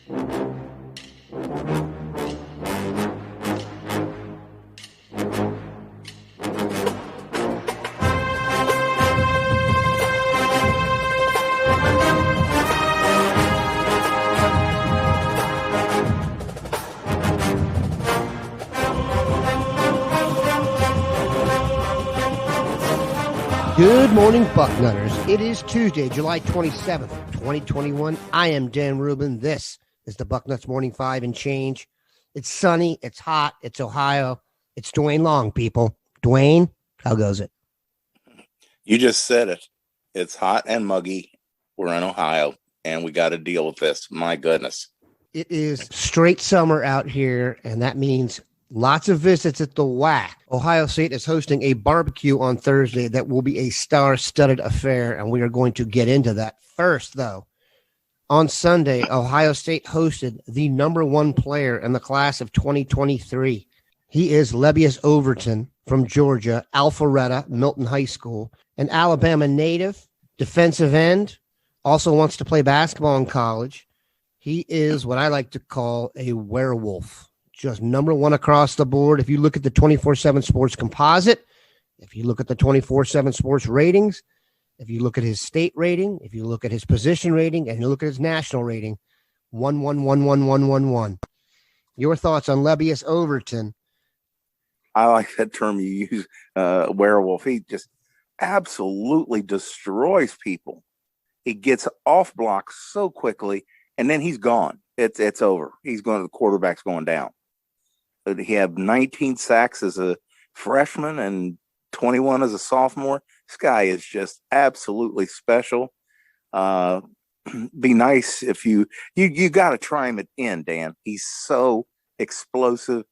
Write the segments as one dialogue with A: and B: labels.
A: Good morning, Bucknutters. It is Tuesday, July 27th, 2021. I am Dan Rubin. This is the Bucknuts Morning 5 and change. It's sunny. It's hot. It's Ohio. It's Duane Long, people. Duane, how goes it?
B: You just said it. It's hot and muggy. We're in Ohio, and we got to deal with this. My goodness.
A: It is straight summer out here, and that means lots of visits at the WAC. Ohio State is hosting a barbecue on Thursday that will be a star-studded affair, and we are going to get into that. First, though, on Sunday, Ohio State hosted the number one player in the class of 2023. He is Lebbeus Overton from Georgia, Alpharetta, Milton High School, an Alabama native, defensive end, also wants to play basketball in college. He is what I like to call a werewolf. Just number one across the board. If you look at the 24/7 Sports composite, if you look at the 24/7 Sports ratings, if you look at his state rating, if you look at his position rating, and you look at his national rating, 1-1-1-1-1-1-1. Your thoughts on Lebbeus Overton?
B: I like that term you use, werewolf. He just absolutely destroys people. He gets off blocks so quickly, and then he's gone. It's over. He's going. The quarterback's going down. He had 19 sacks as a freshman and 21 as a sophomore. This guy is just absolutely special. Be nice if you got to try him at end, Dan. He's so explosive,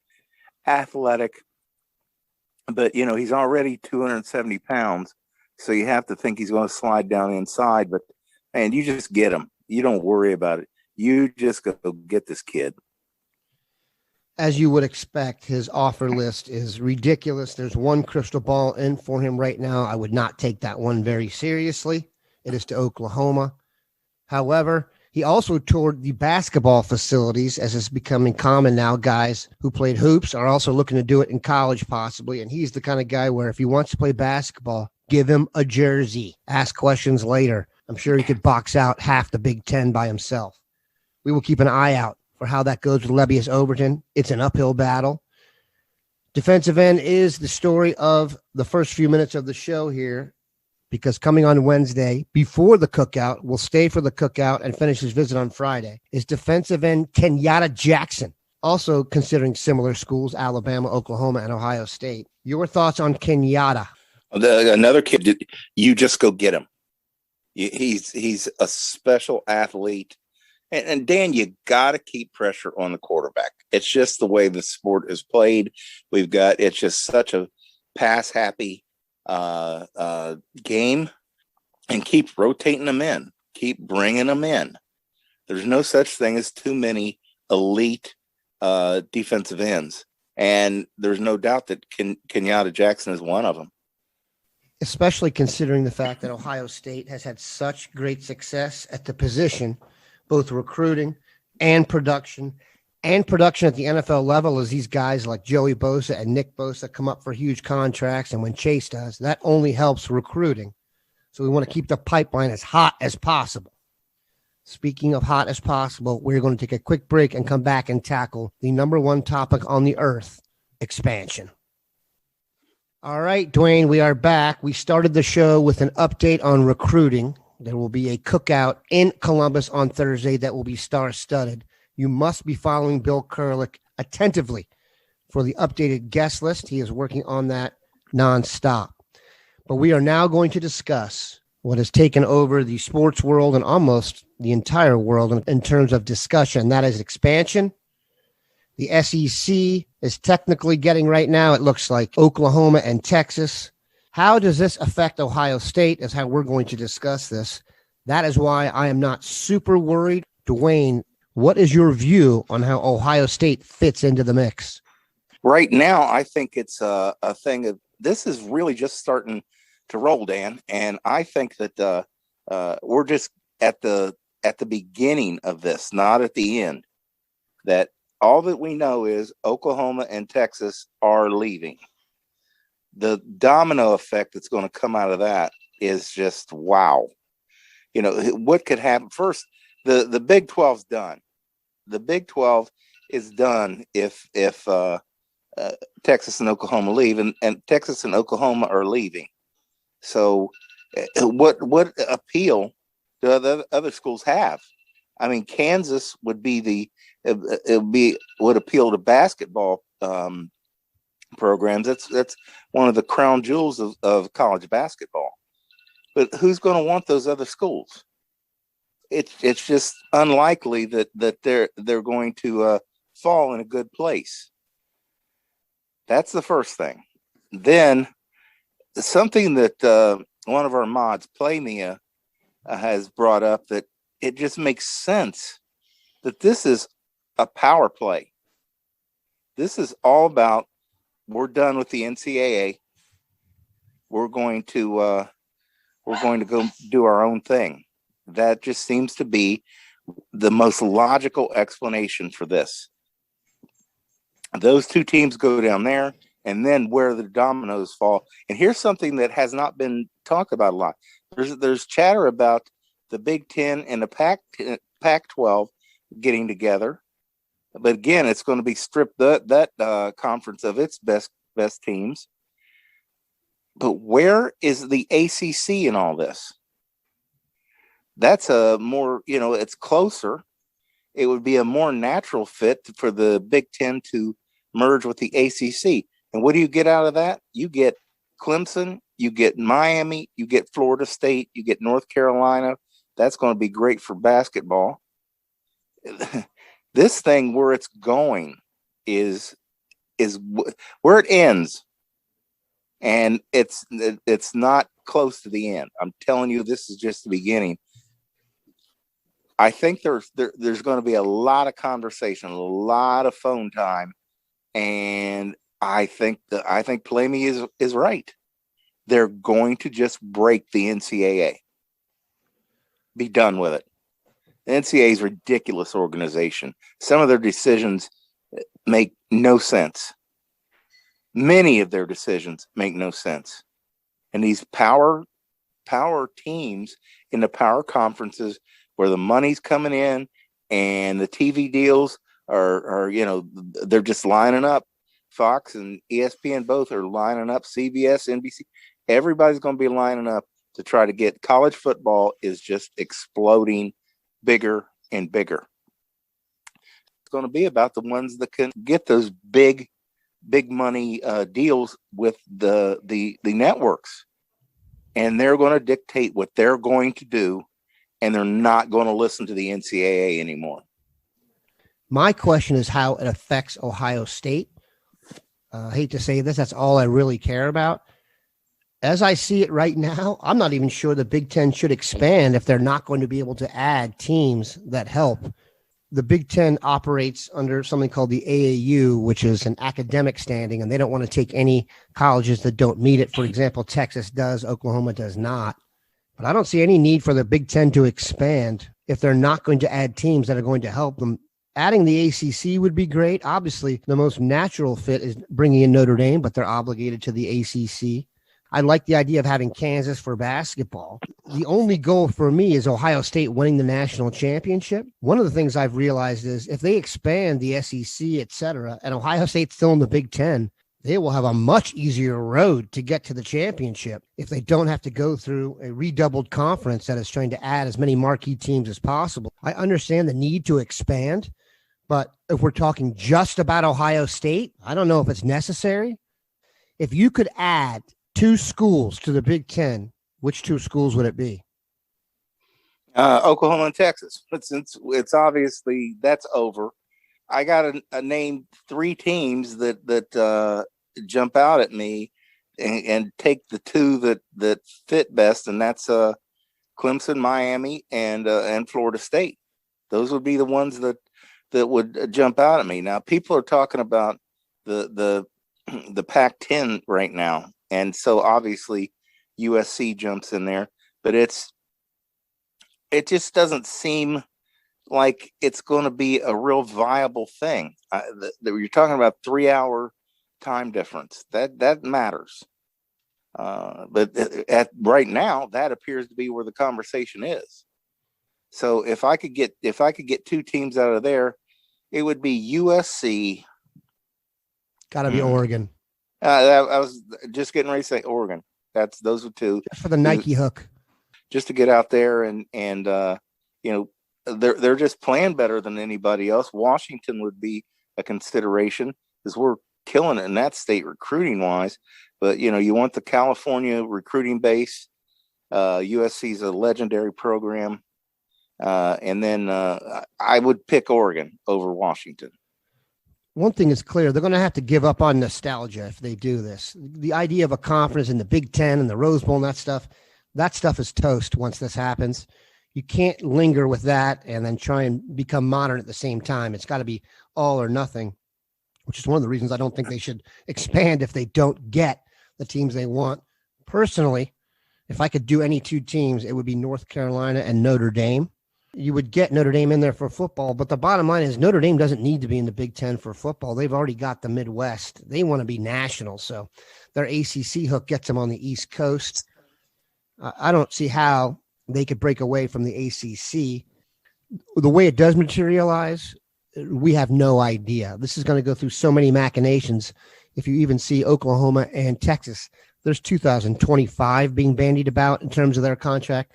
B: athletic, but he's already 270 pounds, so you have to think he's going to slide down inside. But man, you just get him. You don't worry about it. You just go get this kid.
A: As you would expect, his offer list is ridiculous. There's one crystal ball in for him right now. I would not take that one very seriously. It is to Oklahoma. However, he also toured the basketball facilities, as is becoming common now. Guys who played hoops are also looking to do it in college possibly, and he's the kind of guy where if he wants to play basketball, give him a jersey. Ask questions later. I'm sure he could box out half the Big Ten by himself. We will keep an eye out for how that goes with Lebbeus Overton. It's an uphill battle. Defensive end is the story of the first few minutes of the show here, because coming on Wednesday, before the cookout, we'll stay for the cookout and finish his visit on Friday, is defensive end Kenyatta Jackson, also considering similar schools, Alabama, Oklahoma, and Ohio State. Your thoughts on Kenyatta?
B: Another kid, you just go get him. He's a special athlete. And Dan, you got to keep pressure on the quarterback. It's just the way the sport is played. It's just such a pass-happy game, and keep rotating them in. Keep bringing them in. There's no such thing as too many elite defensive ends. And there's no doubt that Kenyatta Jackson is one of them.
A: Especially considering the fact that Ohio State has had such great success at the position, both recruiting and production at the NFL level, as these guys like Joey Bosa and Nick Bosa come up for huge contracts. And when Chase does, that only helps recruiting. So we want to keep the pipeline as hot as possible. Speaking of hot as possible, we're going to take a quick break and come back and tackle the number one topic on the earth, expansion. All right, Duane, we are back. We started the show with an update on recruiting. There will be a cookout in Columbus on Thursday that will be star-studded. You must be following Bill Kurlick attentively for the updated guest list. He is working on that nonstop. But we are now going to discuss what has taken over the sports world and almost the entire world in terms of discussion. That is expansion. The SEC is technically getting right now, it looks like, Oklahoma and Texas. How does this affect Ohio State is how we're going to discuss this. That is why I am not super worried. Duane, what is your view on how Ohio State fits into the mix?
B: Right now, I think it's a thing of this is really just starting to roll, Dan. And I think that we're just at the at the beginning of this, not at the end, that all that we know is Oklahoma and Texas are leaving. The domino effect that's going to come out of that is just wow. You know, what could happen first? The Big 12's done. The Big 12 is done if Texas and Oklahoma leave, and Texas and Oklahoma are leaving. So what appeal do the other schools have? I mean, Kansas would be would appeal to basketball programs. That's one of the crown jewels of college basketball. But who's going to want those other schools? It's just unlikely that they're going to fall in a good place. That's the first thing. Then something that one of our mods, Playmia, has brought up, that it just makes sense that this is a power play. This is all about, we're done with the NCAA. We're going to go do our own thing. That just seems to be the most logical explanation for this. Those two teams go down there, and then where the dominoes fall. And here's something that has not been talked about a lot. There's chatter about the Big Ten and the Pac-12 getting together, but again, it's going to be stripped that conference of its best teams. But where is the ACC in all this? That's a more, it's closer. It would be a more natural fit for the Big Ten to merge with the ACC. And what do you get out of that? You get Clemson, you get Miami, you get Florida State, you get North Carolina. That's going to be great for basketball. This thing, where it's going is where it ends. And it's not close to the end. I'm telling you, this is just the beginning. I think there's going to be a lot of conversation, a lot of phone time, and I think Plamey is right. They're going to just break the NCAA. Be done with it. The NCAA is a ridiculous organization. Some of their decisions make no sense. Many of their decisions make no sense. And these power teams in the power conferences, where the money's coming in and the TV deals are they're just lining up. Fox and ESPN both are lining up. CBS, NBC, everybody's going to be lining up to try to get college football is just exploding bigger and bigger. It's going to be about the ones that can get those big money deals with the networks, and they're going to dictate what they're going to do, and they're not going to listen to the NCAA anymore.
A: My question is how it affects Ohio State. I hate to say this, that's all I really care about. As I see it right now, I'm not even sure the Big Ten should expand if they're not going to be able to add teams that help. The Big Ten operates under something called the AAU, which is an academic standing, and they don't want to take any colleges that don't meet it. For example, Texas does, Oklahoma does not. But I don't see any need for the Big Ten to expand if they're not going to add teams that are going to help them. Adding the ACC would be great. Obviously, the most natural fit is bringing in Notre Dame, but they're obligated to the ACC. I like the idea of having Kansas for basketball. The only goal for me is Ohio State winning the national championship. One of the things I've realized is if they expand the SEC, et cetera, and Ohio State's still in the Big Ten, they will have a much easier road to get to the championship if they don't have to go through a redoubled conference that is trying to add as many marquee teams as possible. I understand the need to expand, but if we're talking just about Ohio State, I don't know if it's necessary. If you could add 2 schools to the Big Ten, which 2 schools would it be?
B: Oklahoma and Texas. But since it's obviously that's over, I got a name 3 teams that jump out at me and take the 2 that fit best, and that's Clemson, Miami, and Florida State. Those would be the ones that would jump out at me. Now, people are talking about the Pac-10 right now. And so obviously USC jumps in there, but it just doesn't seem like it's going to be a real viable thing. You're talking about 3-hour time difference. That matters. But at right now, that appears to be where the conversation is. So if I could get 2 teams out of there, it would be USC.
A: Got to be Oregon.
B: I was just getting ready to say Oregon. Those are 2
A: just for the Nike hook,
B: just to get out there and they're just playing better than anybody else. Washington would be a consideration because we're killing it in that state recruiting wise. But you want the California recruiting base. USC is a legendary program, and then I would pick Oregon over Washington.
A: One thing is clear. They're going to have to give up on nostalgia if they do this. The idea of a conference in the Big Ten and the Rose Bowl and that stuff is toast once this happens. You can't linger with that and then try and become modern at the same time. It's got to be all or nothing, which is one of the reasons I don't think they should expand if they don't get the teams they want. Personally, if I could do any 2 teams, it would be North Carolina and Notre Dame. You would get Notre Dame in there for football, but the bottom line is Notre Dame doesn't need to be in the Big Ten for football. They've already got the Midwest. They want to be national, so their ACC hook gets them on the East Coast. I don't see how they could break away from the ACC. The way it does materialize, we have no idea. This is going to go through so many machinations. If you even see Oklahoma and Texas, there's 2025 being bandied about in terms of their contract.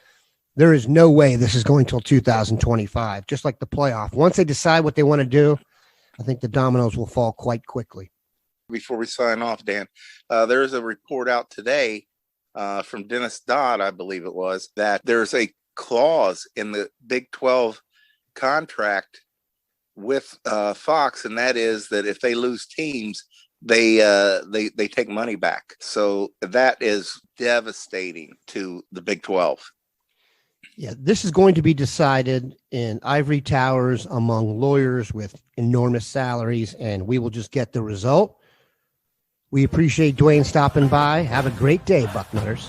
A: There is no way this is going till 2025, just like the playoff. Once they decide what they want to do, I think the dominoes will fall quite quickly.
B: Before we sign off, Dan, there is a report out today from Dennis Dodd, I believe it was, that there's a clause in the Big 12 contract with Fox, and that is that if they lose teams, they take money back. So that is devastating to the Big 12.
A: Yeah, this is going to be decided in ivory towers among lawyers with enormous salaries, and we will just get the result. We appreciate Duane stopping by. Have a great day, Bucknutters.